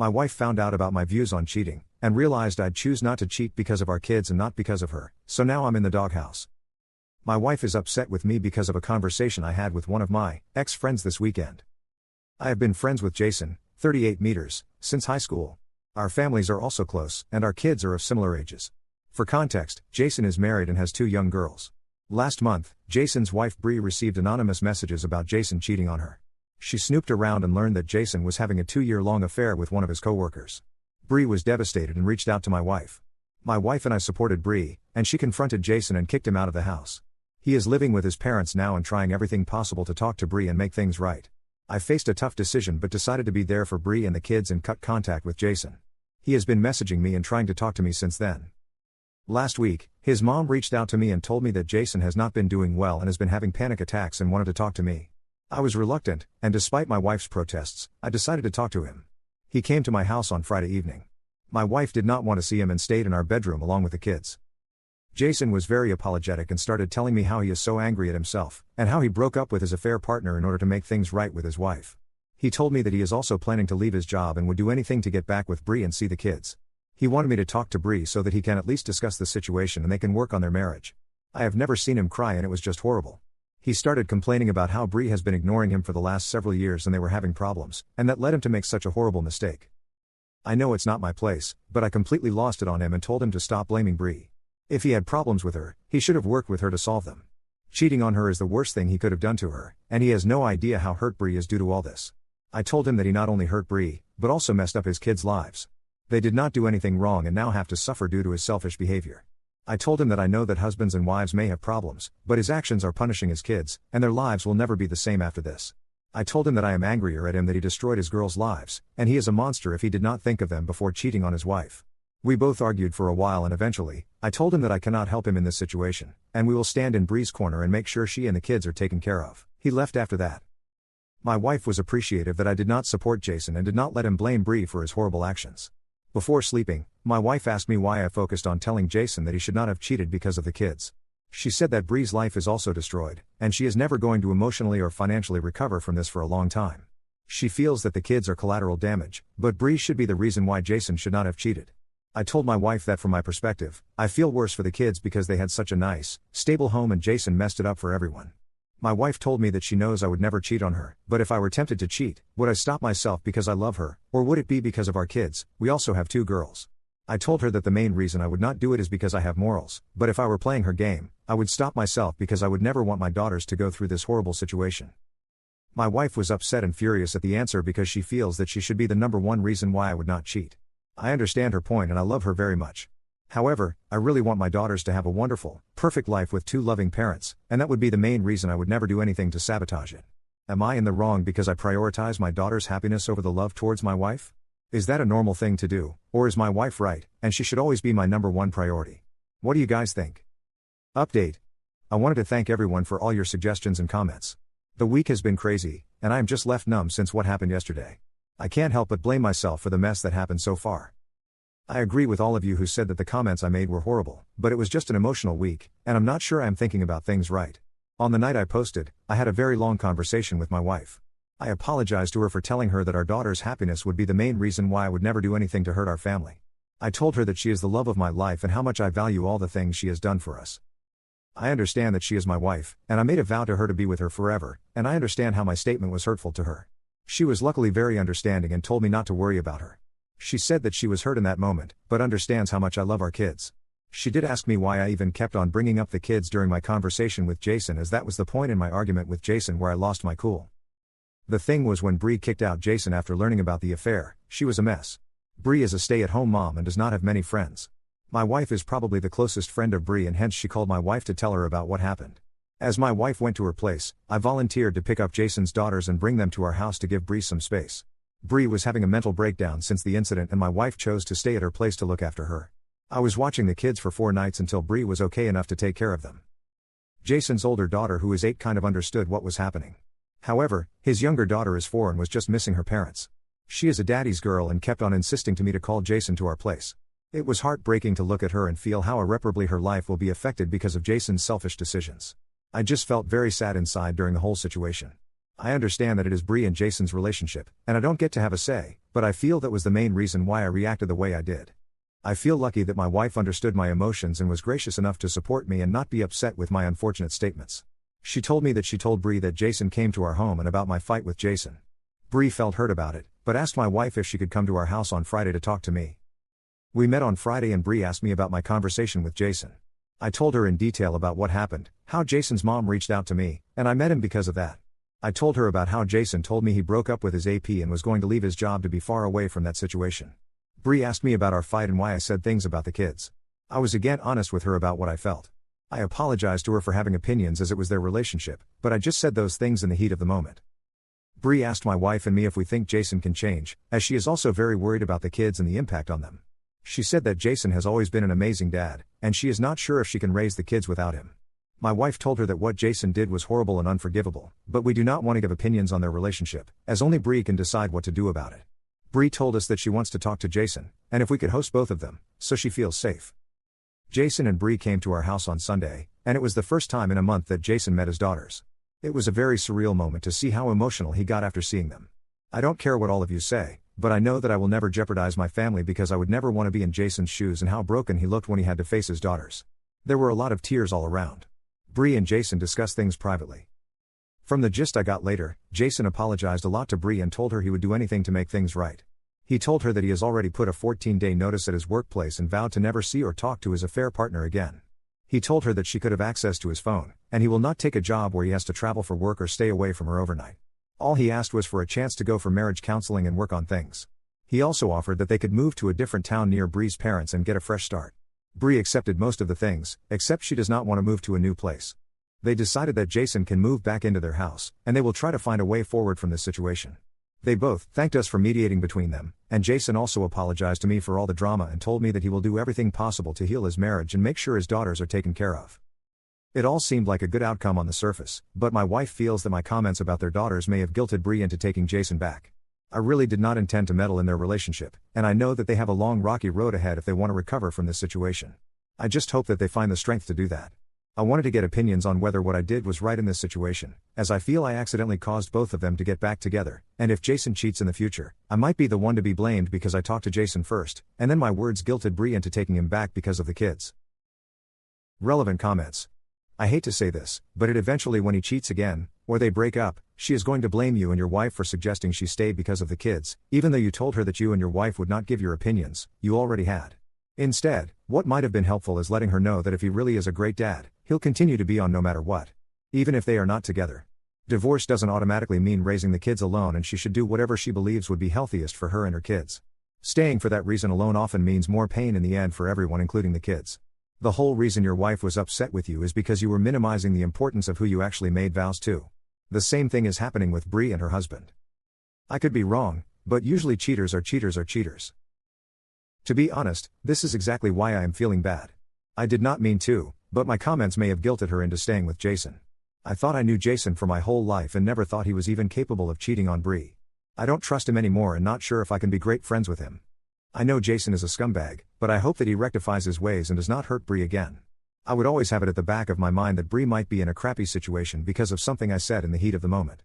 My wife found out about my views on cheating, and realized I'd choose not to cheat because of our kids and not because of her, so now I'm in the doghouse. My wife is upset with me because of a conversation I had with one of my ex-friends this weekend. I have been friends with Jason, 38 meters, since high school. Our families are also close, and our kids are of similar ages. For context, Jason is married and has 2 young girls. Last month, Jason's wife Bree received anonymous messages about Jason cheating on her. She snooped around and learned that Jason was having a 2-year-long affair with one of his co-workers. Bree was devastated and reached out to my wife. My wife and I supported Bree, and she confronted Jason and kicked him out of the house. He is living with his parents now and trying everything possible to talk to Bree and make things right. I faced a tough decision but decided to be there for Bree and the kids and cut contact with Jason. He has been messaging me and trying to talk to me since then. Last week, his mom reached out to me and told me that Jason has not been doing well and has been having panic attacks and wanted to talk to me. I was reluctant, and despite my wife's protests, I decided to talk to him. He came to my house on Friday evening. My wife did not want to see him and stayed in our bedroom along with the kids. Jason was very apologetic and started telling me how he is so angry at himself, and how he broke up with his affair partner in order to make things right with his wife. He told me that he is also planning to leave his job and would do anything to get back with Bree and see the kids. He wanted me to talk to Bree so that he can at least discuss the situation and they can work on their marriage. I have never seen him cry and it was just horrible. He started complaining about how Bree has been ignoring him for the last several years and they were having problems, and that led him to make such a horrible mistake. I know it's not my place, but I completely lost it on him and told him to stop blaming Bree. If he had problems with her, he should have worked with her to solve them. Cheating on her is the worst thing he could have done to her, and he has no idea how hurt Bree is due to all this. I told him that he not only hurt Bree, but also messed up his kids' lives. They did not do anything wrong and now have to suffer due to his selfish behavior. I told him that I know that husbands and wives may have problems, but his actions are punishing his kids, and their lives will never be the same after this. I told him that I am angrier at him that he destroyed his girls' lives, and he is a monster if he did not think of them before cheating on his wife. We both argued for a while and eventually, I told him that I cannot help him in this situation, and we will stand in Bree's corner and make sure she and the kids are taken care of. He left after that. My wife was appreciative that I did not support Jason and did not let him blame Bree for his horrible actions. Before sleeping, my wife asked me why I focused on telling Jason that he should not have cheated because of the kids. She said that Bree's life is also destroyed, and she is never going to emotionally or financially recover from this for a long time. She feels that the kids are collateral damage, but Bree should be the reason why Jason should not have cheated. I told my wife that from my perspective, I feel worse for the kids because they had such a nice, stable home and Jason messed it up for everyone. My wife told me that she knows I would never cheat on her, but if I were tempted to cheat, would I stop myself because I love her, or would it be because of our kids? We also have 2 girls. I told her that the main reason I would not do it is because I have morals, but if I were playing her game, I would stop myself because I would never want my daughters to go through this horrible situation. My wife was upset and furious at the answer because she feels that she should be the number one reason why I would not cheat. I understand her point and I love her very much. However, I really want my daughters to have a wonderful, perfect life with 2 loving parents, and that would be the main reason I would never do anything to sabotage it. Am I in the wrong because I prioritize my daughter's happiness over the love towards my wife? Is that a normal thing to do, or is my wife right, and she should always be my number one priority? What do you guys think? Update. I wanted to thank everyone for all your suggestions and comments. The week has been crazy, and I am just left numb since what happened yesterday. I can't help but blame myself for the mess that happened so far. I agree with all of you who said that the comments I made were horrible, but it was just an emotional week, and I'm not sure I'm thinking about things right. On the night I posted, I had a very long conversation with my wife. I apologized to her for telling her that our daughter's happiness would be the main reason why I would never do anything to hurt our family. I told her that she is the love of my life and how much I value all the things she has done for us. I understand that she is my wife, and I made a vow to her to be with her forever, and I understand how my statement was hurtful to her. She was luckily very understanding and told me not to worry about her. She said that she was hurt in that moment, but understands how much I love our kids. She did ask me why I even kept on bringing up the kids during my conversation with Jason, as that was the point in my argument with Jason where I lost my cool. The thing was, when Bree kicked out Jason after learning about the affair, she was a mess. Bree is a stay-at-home mom and does not have many friends. My wife is probably the closest friend of Bree, and hence she called my wife to tell her about what happened. As my wife went to her place, I volunteered to pick up Jason's daughters and bring them to our house to give Bree some space. Bree was having a mental breakdown since the incident, and my wife chose to stay at her place to look after her. I was watching the kids for 4 nights until Bree was okay enough to take care of them. Jason's older daughter, who is 8, kind of understood what was happening. However, his younger daughter is 4 and was just missing her parents. She is a daddy's girl and kept on insisting to me to call Jason to our place. It was heartbreaking to look at her and feel how irreparably her life will be affected because of Jason's selfish decisions. I just felt very sad inside during the whole situation. I understand that it is Bree and Jason's relationship, and I don't get to have a say, but I feel that was the main reason why I reacted the way I did. I feel lucky that my wife understood my emotions and was gracious enough to support me and not be upset with my unfortunate statements. She told me that she told Bree that Jason came to our home and about my fight with Jason. Bree felt hurt about it, but asked my wife if she could come to our house on Friday to talk to me. We met on Friday and Bree asked me about my conversation with Jason. I told her in detail about what happened, how Jason's mom reached out to me, and I met him because of that. I told her about how Jason told me he broke up with his AP and was going to leave his job to be far away from that situation. Bree asked me about our fight and why I said things about the kids. I was again honest with her about what I felt. I apologized to her for having opinions as it was their relationship, but I just said those things in the heat of the moment. Bree asked my wife and me if we think Jason can change, as she is also very worried about the kids and the impact on them. She said that Jason has always been an amazing dad, and she is not sure if she can raise the kids without him. My wife told her that what Jason did was horrible and unforgivable, but we do not want to give opinions on their relationship, as only Bree can decide what to do about it. Bree told us that she wants to talk to Jason, and if we could host both of them, so she feels safe. Jason and Bree came to our house on Sunday, and it was the first time in a month that Jason met his daughters. It was a very surreal moment to see how emotional he got after seeing them. I don't care what all of you say, but I know that I will never jeopardize my family because I would never want to be in Jason's shoes and how broken he looked when he had to face his daughters. There were a lot of tears all around. Bree and Jason discussed things privately. From the gist I got later, Jason apologized a lot to Bree and told her he would do anything to make things right. He told her that he has already put a 14-day notice at his workplace and vowed to never see or talk to his affair partner again. He told her that she could have access to his phone, and he will not take a job where he has to travel for work or stay away from her overnight. All he asked was for a chance to go for marriage counseling and work on things. He also offered that they could move to a different town near Bree's parents and get a fresh start. Bree accepted most of the things, except she does not want to move to a new place. They decided that Jason can move back into their house, and they will try to find a way forward from this situation. They both thanked us for mediating between them, and Jason also apologized to me for all the drama and told me that he will do everything possible to heal his marriage and make sure his daughters are taken care of. It all seemed like a good outcome on the surface, but my wife feels that my comments about their daughters may have guilted Bree into taking Jason back. I really did not intend to meddle in their relationship, and I know that they have a long rocky road ahead if they want to recover from this situation. I just hope that they find the strength to do that. I wanted to get opinions on whether what I did was right in this situation, as I feel I accidentally caused both of them to get back together, and if Jason cheats in the future, I might be the one to be blamed because I talked to Jason first, and then my words guilted Bree into taking him back because of the kids. Relevant comments. I hate to say this, but eventually when he cheats again, or they break up, she is going to blame you and your wife for suggesting she stay because of the kids, even though you told her that you and your wife would not give your opinions, you already had. Instead, what might have been helpful is letting her know that if he really is a great dad, he'll continue to be on no matter what. Even if they are not together. Divorce doesn't automatically mean raising the kids alone, and she should do whatever she believes would be healthiest for her and her kids. Staying for that reason alone often means more pain in the end for everyone, including the kids. The whole reason your wife was upset with you is because you were minimizing the importance of who you actually made vows to. The same thing is happening with Bree and her husband. I could be wrong, but usually cheaters are cheaters are cheaters. To be honest, this is exactly why I am feeling bad. I did not mean to, but my comments may have guilted her into staying with Jason. I thought I knew Jason for my whole life and never thought he was even capable of cheating on Bree. I don't trust him anymore and not sure if I can be great friends with him. I know Jason is a scumbag, but I hope that he rectifies his ways and does not hurt Bree again. I would always have it at the back of my mind that Bree might be in a crappy situation because of something I said in the heat of the moment.